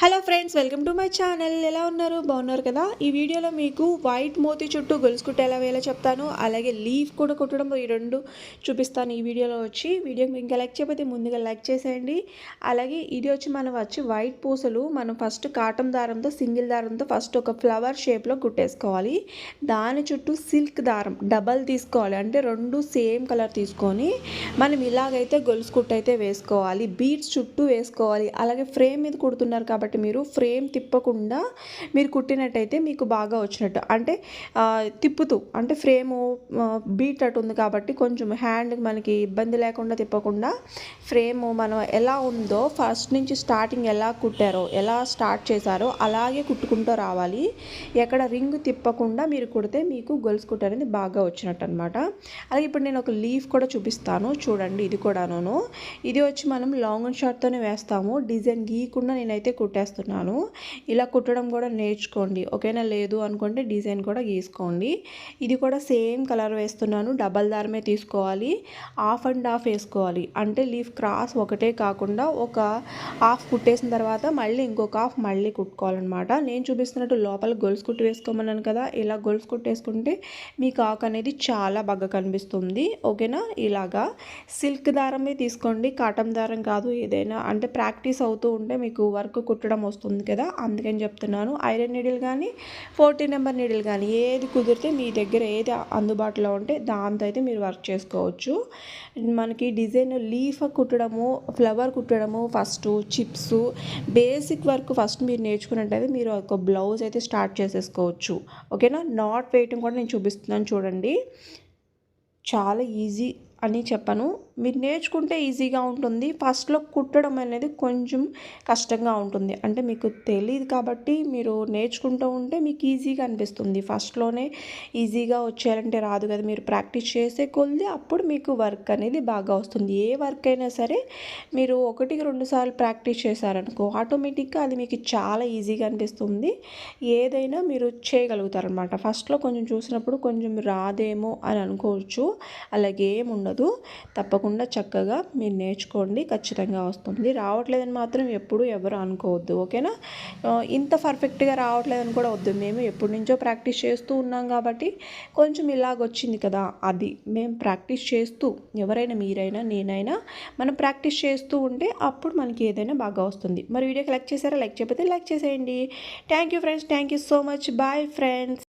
Hello friends, welcome to my channel. ఎలా ఉన్నారు? బాగున్నారు కదా? ఈ వీడియోలో మీకు వైట్ మోతీ చుట్టూ గొలుసు కుట్టు ఎలా వేయాలో చెప్తాను. అలాగే లీఫ్ కూడా కుట్టడం, ఈ రెండు చూపిస్తాను ఈ వీడియోలో. వీడియోకి ఇంకా లైక్ చేయకపోతే ముందుగా లైక్ చేసేయండి. అలాగే ఇది మనం వైట్ పూసలు మనం ఫస్ట్ కాటన్ దారంతో, సింగిల్ దారంతో ఫస్ట్ ఒక ఫ్లవర్ షేప్లో కుట్టేసుకోవాలి. దాని చుట్టూ సిల్క్ దారం డబల్ తీసుకోవాలి. అంటే రెండు సేమ్ కలర్ తీసుకొని మనం ఇలాగైతే గొలుసు కుట్టు అయితే వేసుకోవాలి. బీడ్స్ చుట్టూ వేసుకోవాలి. అలాగే ఫ్రేమ్ మీద కుడుతున్నారు కాబట్టి మీరు ఫ్రేమ్ తిప్పకుండా మీరు కుట్టినట్టయితే మీకు బాగా వచ్చినట్టు. అంటే తిప్పుతూ, అంటే ఫ్రేము బీట్ అటు ఉంది కాబట్టి కొంచెం హ్యాండ్ మనకి ఇబ్బంది లేకుండా తిప్పకుండా ఫ్రేము మనం ఎలా ఉందో ఫస్ట్ నుంచి స్టార్టింగ్ ఎలా కుట్టారో, ఎలా స్టార్ట్ చేశారో అలాగే కుట్టుకుంటూ రావాలి. ఎక్కడ రింగ్ తిప్పకుండా మీరు కుడితే మీకు గొలుసు కుట్టు అనేది బాగా వచ్చినట్టు అనమాట. అలాగే ఇప్పుడు నేను ఒక లీఫ్ కూడా చూపిస్తాను చూడండి. ఇది కూడాను ఇది మనం లాంగ్ అండ్ షార్ట్తోనే వేస్తాము. డిజైన్ గీయకుండా నేనైతే కుట్టేస్తున్నాను. ఇలా కుట్టడం కూడా నేర్చుకోండి, ఓకేనా? లేదు అనుకుంటే డిజైన్ కూడా గీసుకోండి. ఇది కూడా సేమ్ కలర్ వేస్తున్నాను. డబల్ దారమే తీసుకోవాలి. హాఫ్ అండ్ హాఫ్ వేసుకోవాలి. అంటే లీఫ్ క్రాస్ ఒకటే కాకుండా ఒక హాఫ్ కుట్టేసిన తర్వాత మళ్ళీ ఇంకొక హాఫ్ మళ్ళీ కుట్టుకోవాలన్నమాట. నేను చూపిస్తున్నట్టు లోపల గొలుసు కుట్టు వేసుకోమన్నాను కదా, ఇలా గొలుసు కుట్టు వేసుకుంటే మీకు ఆకు అనేది చాలా బాగా కనిపిస్తుంది, ఓకేనా? ఇలాగా సిల్క్ దారమే తీసుకోండి, కాటన్ దారం కాదు. ఏదైనా అంటే ప్రాక్టీస్ అవుతూ ఉంటే మీకు వర్క్ కుట్టడం వస్తుంది కదా, అందుకని చెప్తున్నాను. ఐరన్ నీడిల్ కానీ 14 నెంబర్ నీడిల్ కానీ ఏది కుదిరితే మీ దగ్గర ఏది అందుబాటులో ఉంటే దాంతో అయితే మీరు వర్క్ చేసుకోవచ్చు. మనకి డిజైన్ లీఫ్ కుట్టడము, ఫ్లవర్ కుట్టడము, first chips basic work first మీరు నేర్చుకున్నట్టయితే మీరు ఒక బ్లౌజ్ అయితే స్టార్ట్ చేసేసుకోవచ్చు, ఓకేనా? నాట్ వేయటం కూడా నేను చూపిస్తున్నాను చూడండి. చాలా ఈజీ అని చెప్పను, మీరు నేర్చుకుంటే ఈజీగా ఉంటుంది. ఫస్ట్లో కుట్టడం అనేది కొంచెం కష్టంగా ఉంటుంది. అంటే మీకు తెలియదు కాబట్టి మీరు నేర్చుకుంటూ ఉంటే మీకు ఈజీగా అనిపిస్తుంది. ఫస్ట్లోనే ఈజీగా వచ్చేయాలంటే రాదు కదా. మీరు ప్రాక్టీస్ చేసే కొద్ది అప్పుడు మీకు వర్క్ అనేది బాగా వస్తుంది. ఏ వర్క్ అయినా సరే మీరు 1-2 సార్లు ప్రాక్టీస్ చేశారనుకో ఆటోమేటిక్గా అది మీకు చాలా ఈజీగా అనిపిస్తుంది. ఏదైనా మీరు చేయగలుగుతారనమాట. ఫస్ట్లో కొంచెం చూసినప్పుడు కొంచెం రాదేమో అని అనుకోవచ్చు, అలాగే ఏముండదు. తప్పకుండా చక్కగా మీరు నేర్చుకోండి, ఖచ్చితంగా వస్తుంది. రావట్లేదని మాత్రం ఎప్పుడు ఎవరు అనుకోవద్దు, ఓకేనా? ఇంత పర్ఫెక్ట్గా రావట్లేదని కూడా వద్దు. మేము ఎప్పటి నుంచో ప్రాక్టీస్ చేస్తూ ఉన్నాం కాబట్టి కొంచెం ఇలాగొచ్చింది కదా, అది మేము ప్రాక్టీస్ చేస్తూ, ఎవరైనా మీరైనా నేనైనా మనం ప్రాక్టీస్ చేస్తూ ఉంటే అప్పుడు మనకి ఏదైనా బాగా వస్తుంది. మరి వీడియోకి లైక్ చేశారా? లైక్ చేయకపోతే లైక్ చేసేయండి. Thank you friends, thank you so much. Bye friends.